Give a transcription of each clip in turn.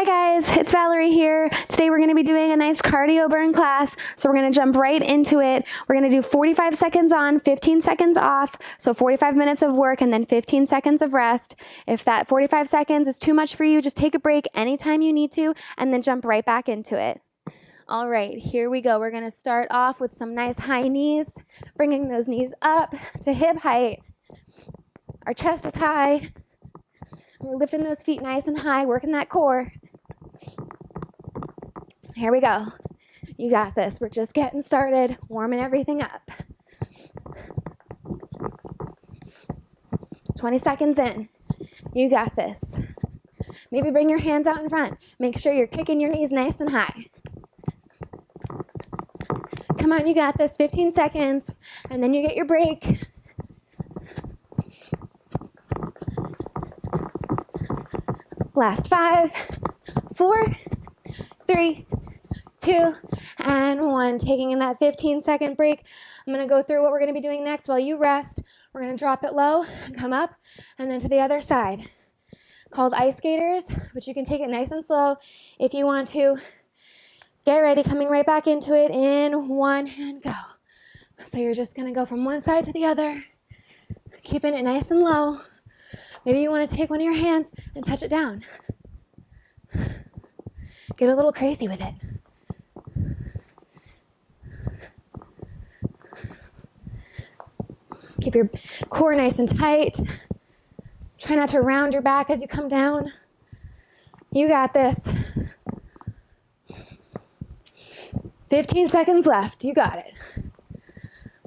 Hi guys, it's Valerie here. Today we're going to be doing a nice cardio burn class. So we're going to jump right into it. We're going to do 45 seconds on, 15 seconds off. So 45 minutes of work and then 15 seconds of rest. If that 45 seconds is too much for you, just take a break anytime you need to and then jump right back into it. All right, here we go. We're going to start off with some nice high knees, bringing those knees up to hip height. Our chest is high. We're lifting those feet nice and high, working that core. Here we go. You got this. We're just getting started, warming everything up. 20 seconds in. You got this. Maybe bring your hands out in front. Make sure you're kicking your knees nice and high. Come on, you got this. 15 seconds, and then you get your break. Last 5, 4, 3, 2, and 1. Taking in that 15-second break. I'm going to go through what we're going to be doing next while you rest. We're going to drop it low, come up, and then to the other side. Called ice skaters, but you can take it nice and slow if you want to. Get ready, coming right back into it in 1 and go. So you're just going to go from one side to the other, keeping it nice and low. Maybe you want to take one of your hands and touch it down. Get a little crazy with it. Keep your core nice and tight. Try not to round your back as you come down. You got this. 15 seconds left. You got it.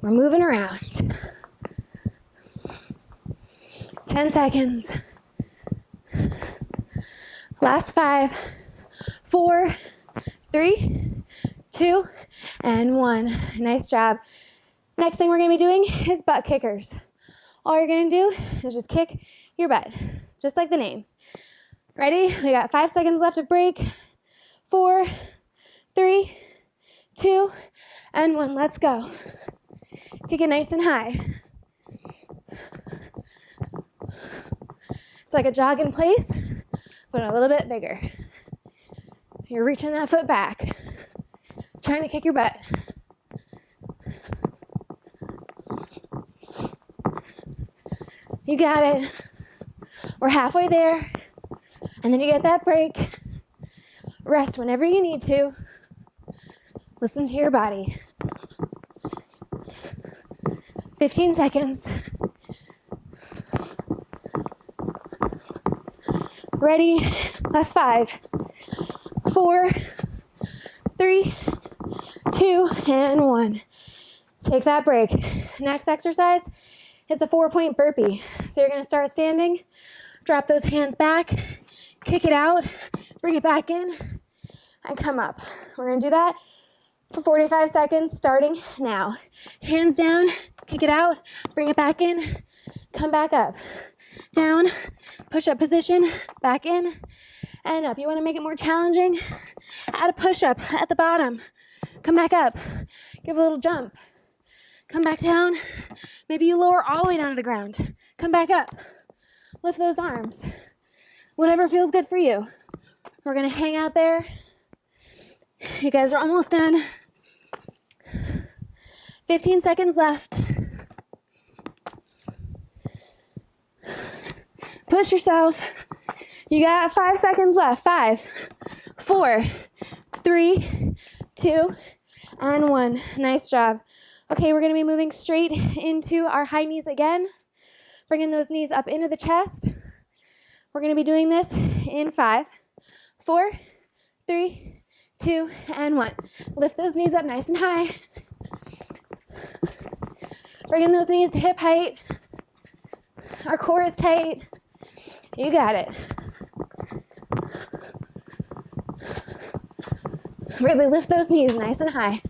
We're moving around. 10 seconds. Last 5, 4, 3, 2, and 1. Nice job. Next thing we're going to be doing is butt kickers. All you're going to do is just kick your butt, just like the name. Ready? We got 5 seconds left of break. 4, 3, 2, and 1. Let's go. Kick it nice and high. It's like a jog in place, but a little bit bigger. You're reaching that foot back, trying to kick your butt. You got it. We're halfway there, and then you get that break. Rest whenever you need to. Listen to your body. 15 seconds. Ready? Last 5, 4, 3, 2, and 1. Take that break. Next exercise is a 4-point burpee. So you're going to start standing, drop those hands back, kick it out, bring it back in, and come up. We're going to do that for 45 seconds starting now. Hands down, kick it out, bring it back in, come back up. Down, push-up position, back in, and up. You want to make it more challenging? Add a push-up at the bottom. Come back up. Give a little jump. Come back down. Maybe you lower all the way down to the ground. Come back up. Lift those arms. Whatever feels good for you. We're going to hang out there. You guys are almost done. 15 seconds left. Push yourself. You got 5 seconds left. 5, 4, 3, 2, and 1. Nice job. Okay, we're going to be moving straight into our high knees again. Bringing those knees up into the chest. We're going to be doing this in 5, 4, 3, 2, and 1. Lift those knees up nice and high. Bringing those knees to hip height. Our core is tight. You got it. Really lift those knees nice and high.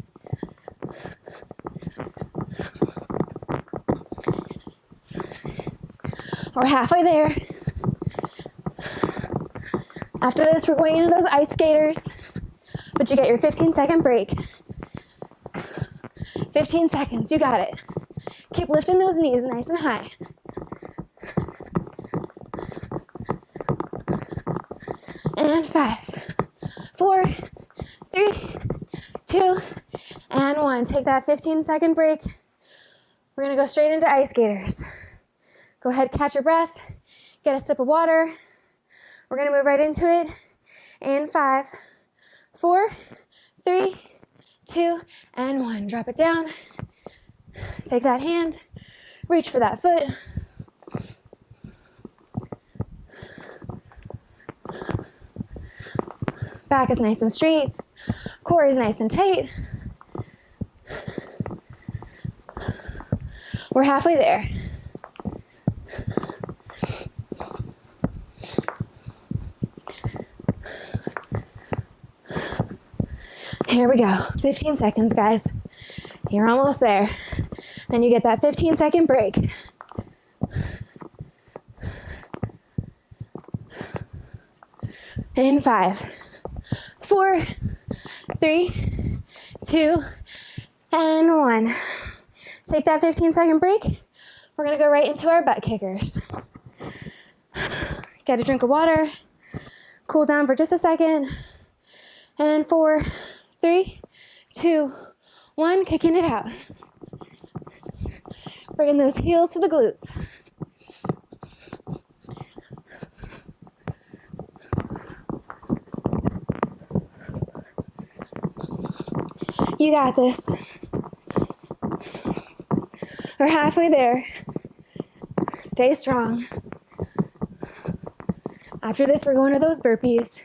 We're halfway there. After this, we're going into those ice skaters, but you get your 15-second break. 15 seconds, you got it. Keep lifting those knees nice and high. And 5, 4, 3, 2, and 1. Take that 15-second break. We're gonna go straight into ice skaters. Go ahead, catch your breath, get a sip of water. We're gonna move right into it in 5, 4, 3, 2, and 1. Drop it down. Take that hand, reach for that foot. Back is nice and straight. Core is nice and tight. We're halfway there. Here we go. 15 seconds, guys. You're almost there. Then you get that 15-second break. In 5, 4, 3, 2, and 1. Take that 15-second break. We're gonna go right into our butt kickers. Get a drink of water, cool down for just a second, and 4, 3, 2, 1, kicking it out. Bringing those heels to the glutes. You got this. We're halfway there. Stay strong. After this, we're going to those burpees.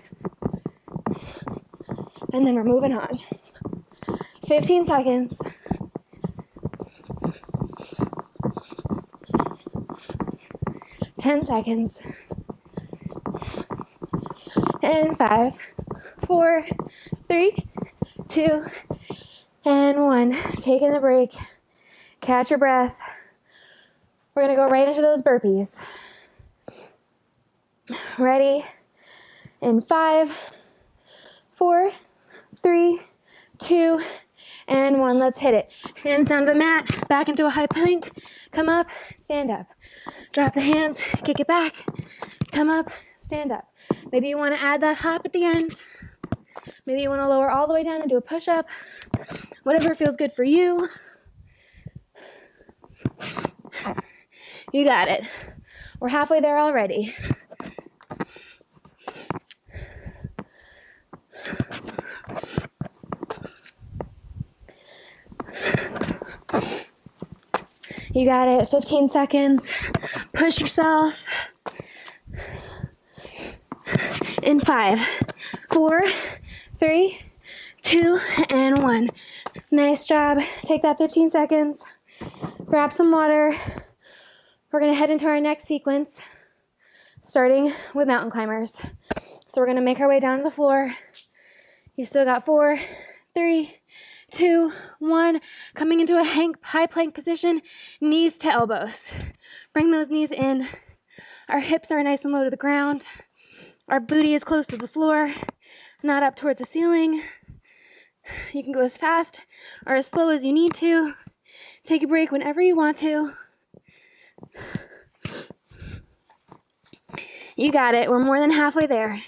And then we're moving on. 15 seconds. Ten seconds. And 5, 4, 3, 2, and 1. Taking the break. Catch your breath. We're going to go right into those burpees. Ready? In 5, 4, 3, 2, and 1. Let's hit it. Hands down to the mat. Back into a high plank. Come up. Stand up. Drop the hands. Kick it back. Come up. Stand up. Maybe you want to add that hop at the end. Maybe you want to lower all the way down and do a push-up. Whatever feels good for you. You got it. We're halfway there already. You got it. 15 seconds. Push yourself. In 5, 4, 3, 2, and 1. Nice job. Take that 15 seconds. Grab some water. We're going to head into our next sequence, starting with mountain climbers. So we're going to make our way down to the floor. You still got 4, 3, 2, 1. Coming into a high plank position, knees to elbows. Bring those knees in. Our hips are nice and low to the ground. Our booty is close to the floor, not up towards the ceiling. You can go as fast or as slow as you need to. Take a break whenever you want to. You got it. We're more than halfway there.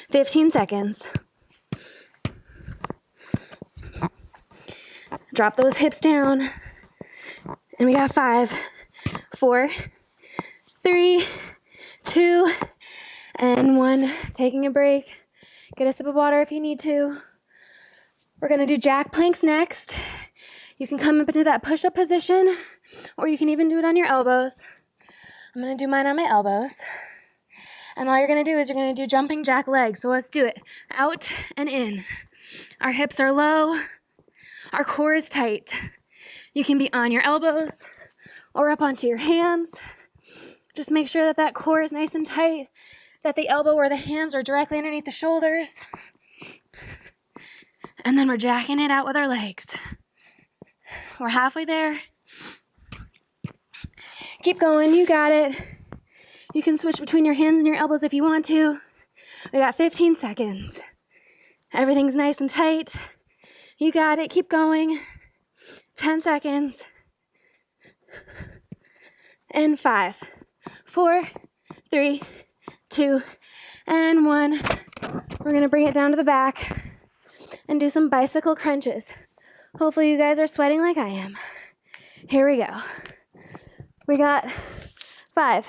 "15 seconds. Drop those hips down. And we got 5, 4, 3, 2, and 1. Taking a break. Get a sip of water if you need to. We're going to do jack planks next. You can come up into that push-up position, or you can even do it on your elbows. I'm going to do mine on my elbows. And all you're going to do is you're going to do jumping jack legs. So let's do it. Out and in. Our hips are low. Our core is tight. You can be on your elbows or up onto your hands. Just make sure that that core is nice and tight, that the elbow or the hands are directly underneath the shoulders. And then we're jacking it out with our legs. We're halfway there. Keep going, you got it. You can switch between your hands and your elbows if you want to. We got 15 seconds. Everything's nice and tight. You got it, keep going. 10 seconds. And 5, 4, 3, 2, and 1. We're gonna bring it down to the back and do some bicycle crunches. Hopefully you guys are sweating like I am. Here we go. We got 5,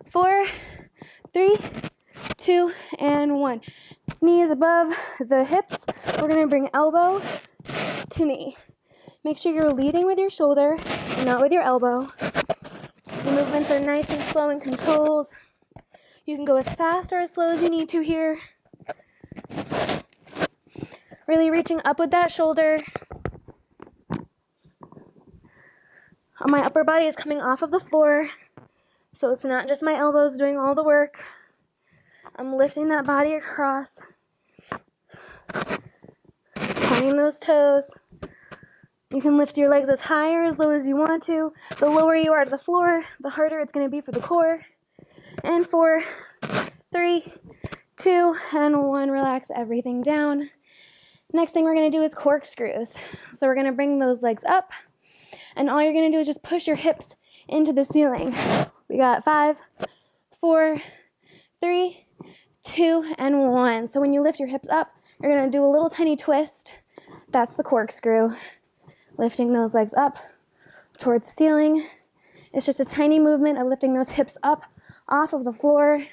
4, 3, 2, and 1. Knees above the hips. We're gonna bring elbow to knee. Make sure you're leading with your shoulder, not with your elbow. The movements are nice and slow and controlled. You can go as fast or as slow as you need to here. Really reaching up with that shoulder. My upper body is coming off of the floor, so it's not just my elbows doing all the work. I'm lifting that body across, pointing those toes. You can lift your legs as high or as low as you want to. The lower you are to the floor, the harder it's going to be for the core. And 4, 3, 2, and 1. Relax everything down. Next thing we're going to do is corkscrews. So we're going to bring those legs up, and all you're going to do is just push your hips into the ceiling. We got 5, 4, 3, 2, and 1. So when you lift your hips up, you're going to do a little tiny twist. That's the corkscrew. Lifting those legs up towards the ceiling. It's just a tiny movement of lifting those hips up off of the floor.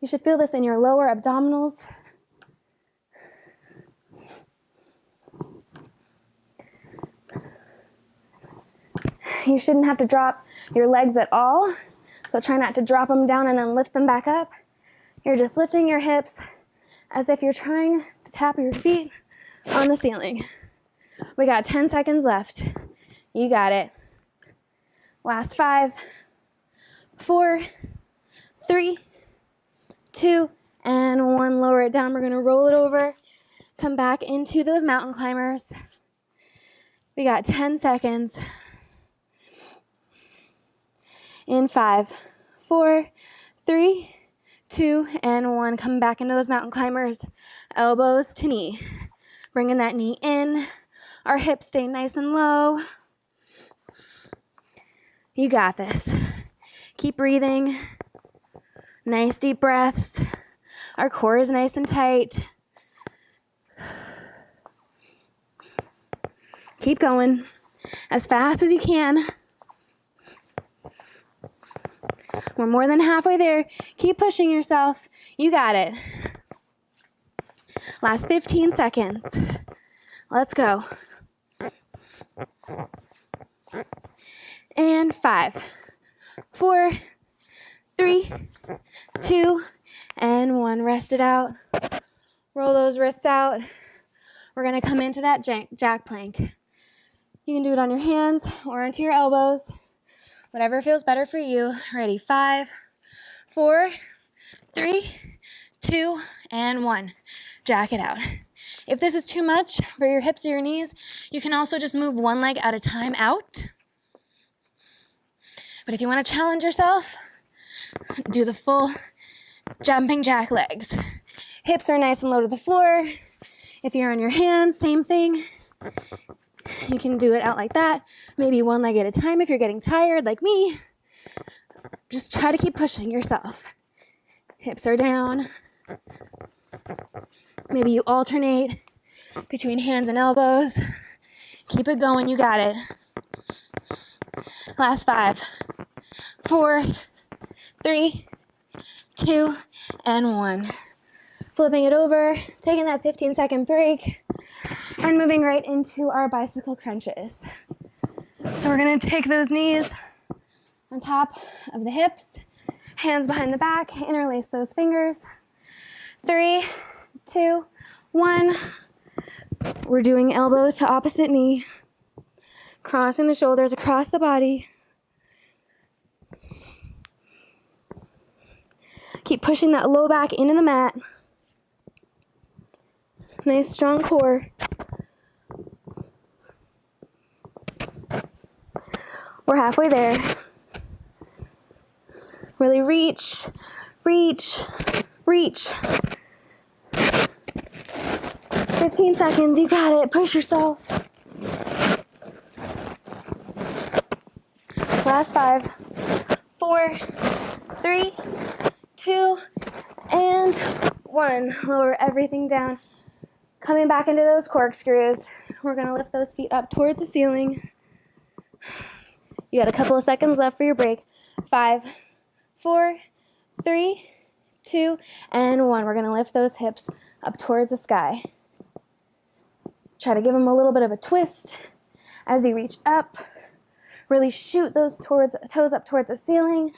You should feel this in your lower abdominals. You shouldn't have to drop your legs at all, so try not to drop them down and then lift them back up. You're just lifting your hips as if you're trying to tap your feet on the ceiling. We got 10 seconds left. You got it. Last 5, 4, 3, 2, and 1. Lower it down. We're going to roll it over. Come back into those mountain climbers. We got 10 seconds. In 5, 4, 3, 2, and 1. Come back into those mountain climbers. Elbows to knee. Bringing that knee in. Our hips stay nice and low. You got this. Keep breathing. Nice deep breaths. Our core is nice and tight. Keep going as fast as you can. We're more than halfway there. Keep pushing yourself. You got it. Last 15 seconds. Let's go. And 5, 4, 3, 2, and 1. Rest it out. Roll those wrists out. We're going to come into that jack plank. You can do it on your hands or onto your elbows. Whatever feels better for you. Ready? 5, 4, 3, 2, and 1. Jack it out. If this is too much for your hips or your knees, you can also just move one leg at a time out. But if you want to challenge yourself, do the full jumping jack legs. Hips are nice and low to the floor. If you're on your hands, same thing. You can do it out like that. Maybe one leg at a time if you're getting tired like me. Just try to keep pushing yourself. Hips are down. Maybe you alternate between hands and elbows. Keep it going. You got it. Last 5, 4, 3, 2, and 1. Flipping it over, taking that 15-second break, and moving right into our bicycle crunches. So we're going to take those knees on top of the hips, hands behind the back, interlace those fingers. 3, 2, 1. We're doing elbow to opposite knee, crossing the shoulders across the body. Keep pushing that low back into the mat. Nice strong core. We're halfway there. Really reach, reach, reach. 15 seconds, you got it. Push yourself. Last 5, 4, 3, 2, and 1. Lower everything down. Coming back into those corkscrews. We're going to lift those feet up towards the ceiling. You got a couple of seconds left for your break. 5, 4, 3, 2, and 1. We're going to lift those hips up towards the sky. Try to give them a little bit of a twist as you reach up. Really shoot those toes up towards the ceiling.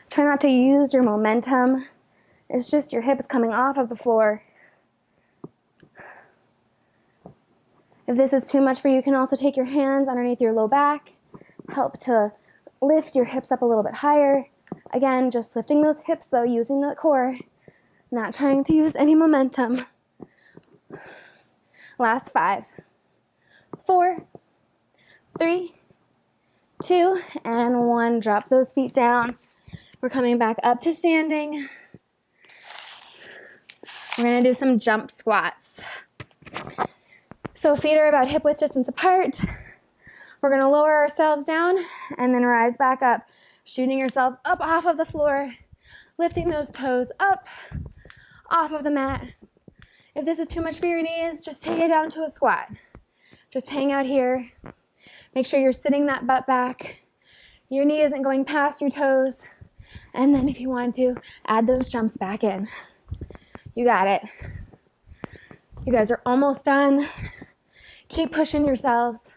Try not to use your momentum. It's just your hips coming off of the floor. If this is too much for you, you can also take your hands underneath your low back. Help to lift your hips up a little bit higher. Again, just lifting those hips though, using the core. Not trying to use any momentum. Last 5, 4, 3, 2, and 1. Drop those feet down. We're coming back up to standing. We're going to do some jump squats. So feet are about hip width distance apart. We're going to lower ourselves down and then rise back up, shooting yourself up off of the floor, lifting those toes up off of the mat. If this is too much for your knees, just take it down to a squat. Just hang out here. Make sure you're sitting that butt back. Your knee isn't going past your toes. And then if you want to, add those jumps back in. You got it. You guys are almost done. Keep pushing yourselves.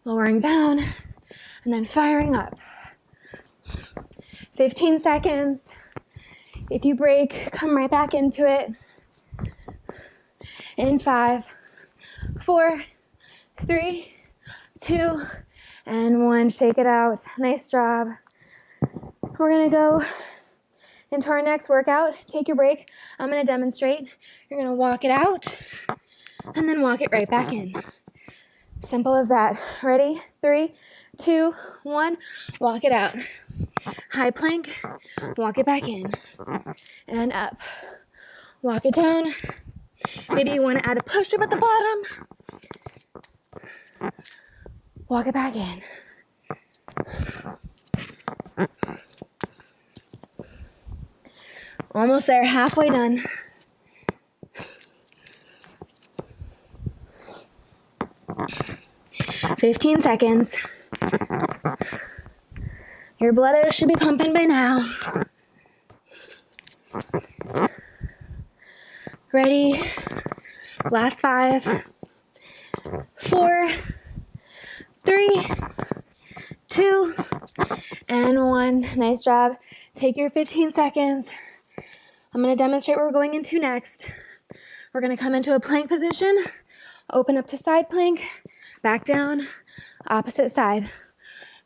Lowering down and then firing up. 15 seconds. If you break, come right back into it. In 5, 4, 3, 2, and 1. Shake it out. Nice job. We're going to go into our next workout. Take your break. I'm going to demonstrate. You're going to walk it out and then walk it right back in. Simple as that. Ready? 3, 2, 1. Walk it out. High plank. Walk it back in. And up. Walk it down. Maybe you want to add a push-up at the bottom. Walk it back in. Almost there, halfway done. "15 seconds. Your blood should be pumping by now. Ready? Last 5, 4, 3, 2, and 1. Nice job. Take your 15 seconds. I'm going to demonstrate what we're going into next. We're going to come into a plank position, open up to side plank, back down, opposite side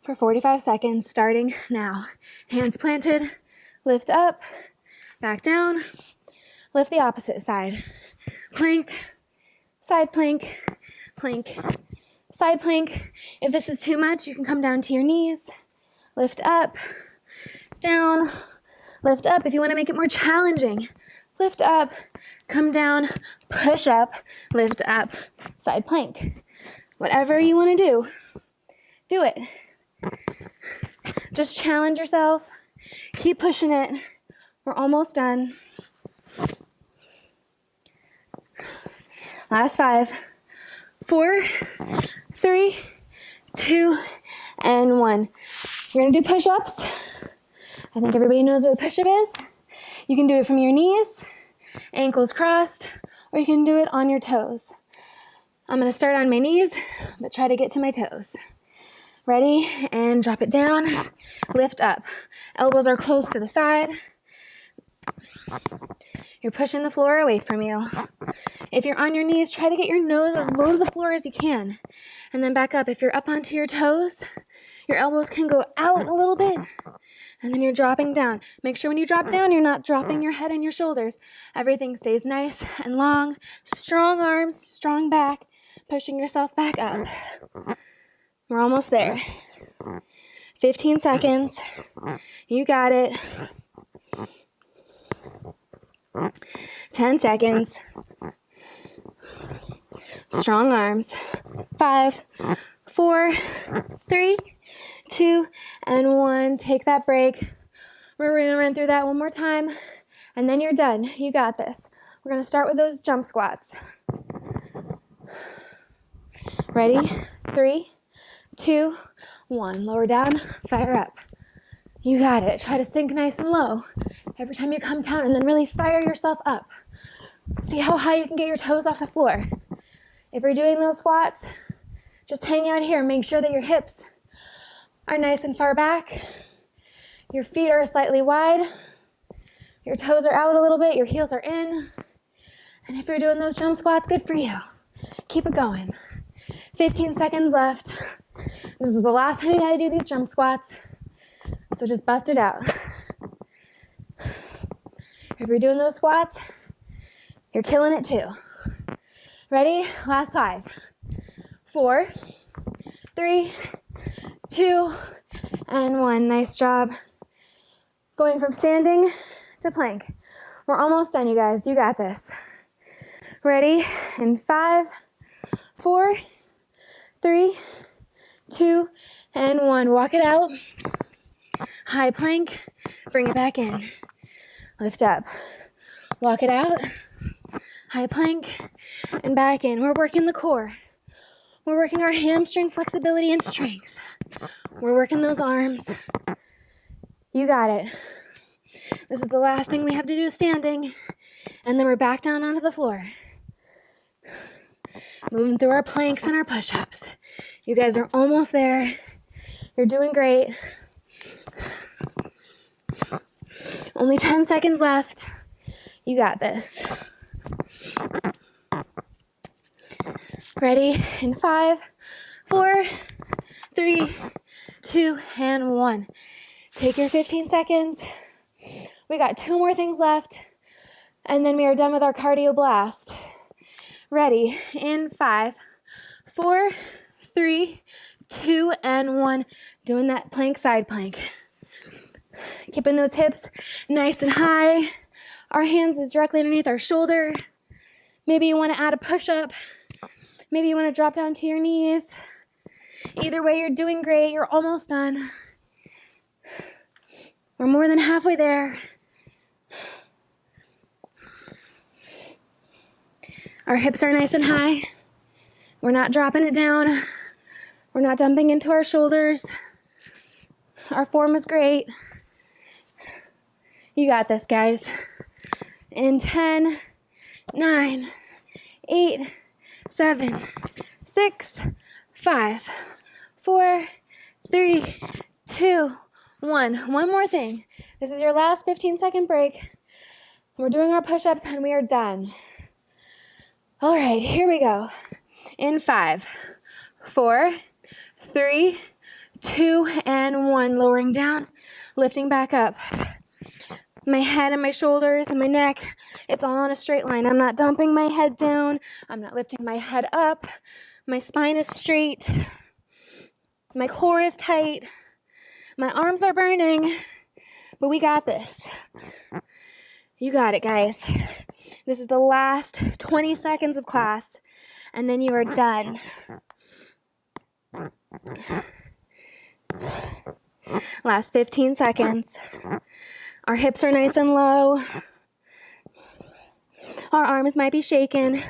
for 45 seconds, starting now. Hands planted, lift up, back down, lift the opposite side. Plank, side plank, plank, side plank. If this is too much, you can come down to your knees, lift up, down, lift up. If you want to make it more challenging, lift up, come down, push up, lift up, side plank. Whatever you want to do, do it. Just challenge yourself. Keep pushing it. We're almost done. Last 5, 4, 3, 2, and 1. We're going to do push-ups. I think everybody knows what a push-up is. You can do it from your knees, ankles crossed, or you can do it on your toes. I'm going to start on my knees, but try to get to my toes. Ready? And drop it down. Lift up. Elbows are close to the side. You're pushing the floor away from you. If you're on your knees, try to get your nose as low to the floor as you can. And then back up. If you're up onto your toes, your elbows can go out a little bit. And then you're dropping down. Make sure when you drop down, you're not dropping your head and your shoulders. Everything stays nice and long. Strong arms, strong back. Pushing yourself back up. We're almost there. 15 seconds. You got it. 10 seconds. Strong arms. 5, 4, 3, 2, and 1. Take that break. We're gonna run through that one more time, and then you're done. You got this. We're gonna start with those jump squats. Ready? 3, 2, 1. Lower down, fire up. You got it. Try to sink nice and low every time you come down, and then really fire yourself up. See how high you can get your toes off the floor. If you're doing those squats, just hang out here. Make sure that your hips are nice and far back. Your feet are slightly wide. Your toes are out a little bit. Your heels are in. And if you're doing those jump squats, good for you. Keep it going. 15 seconds left. This is the last time you gotta do these jump squats. So just bust it out. If you're doing those squats, you're killing it too. Ready? Last 5, 4, 3, 2, and 1. Nice job. Going from standing to plank. We're almost done, you guys. You got this. Ready? In 5, 4, 3, 2, and 1. Walk it out. High plank. Bring it back in. Lift up. Walk it out. High plank. And back in. We're working the core. We're working our hamstring flexibility and strength. We're working those arms. You got it. This is the last thing we have to do standing. And then we're back down onto the floor. Moving through our planks and our push-ups. You guys are almost there. You're doing great. Only 10 seconds left. You got this. Ready? In 5, 4, 3, 2, and 1. Take your 15 seconds. We got 2 more things left, and then we are done with our cardio blast. Ready? In 5, 4, 3, 2, and 1. Doing that plank, side plank. Keeping those hips nice and high. Our hands is directly underneath our shoulder. Maybe you want to add a push-up. Maybe you want to drop down to your knees. Either way, you're doing great. You're almost done. We're more than halfway there. Our hips are nice and high. We're not dropping it down. We're not dumping into our shoulders. Our form is great. You got this, guys. In 10, 9, 8, 7, 6, 5, 4, 3, 2, 1. One more thing. This is your last 15-second break. We're doing our push-ups and we are done. All right, here we go. In 5, 4, 3, 2, and 1. Lowering down, lifting back up. My head and my shoulders and my neck, it's all on a straight line. I'm not dumping my head down. I'm not lifting my head up. My spine is straight. My core is tight. My arms are burning, but we got this. You got it, guys. This is the last 20 seconds of class, and then you are done. Last 15 seconds. Our hips are nice and low. Our arms might be shaking.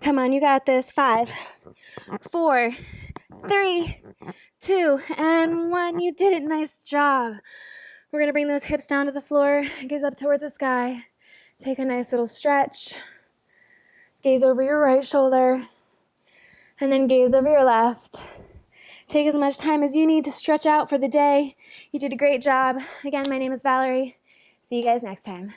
Come on, you got this. 5, 4, 3, 2, and 1. You did it. Nice job. We're going to bring those hips down to the floor. Gaze up towards the sky. Take a nice little stretch. Gaze over your right shoulder. And then gaze over your left. Take as much time as you need to stretch out for the day. You did a great job. Again, my name is Valerie. See you guys next time.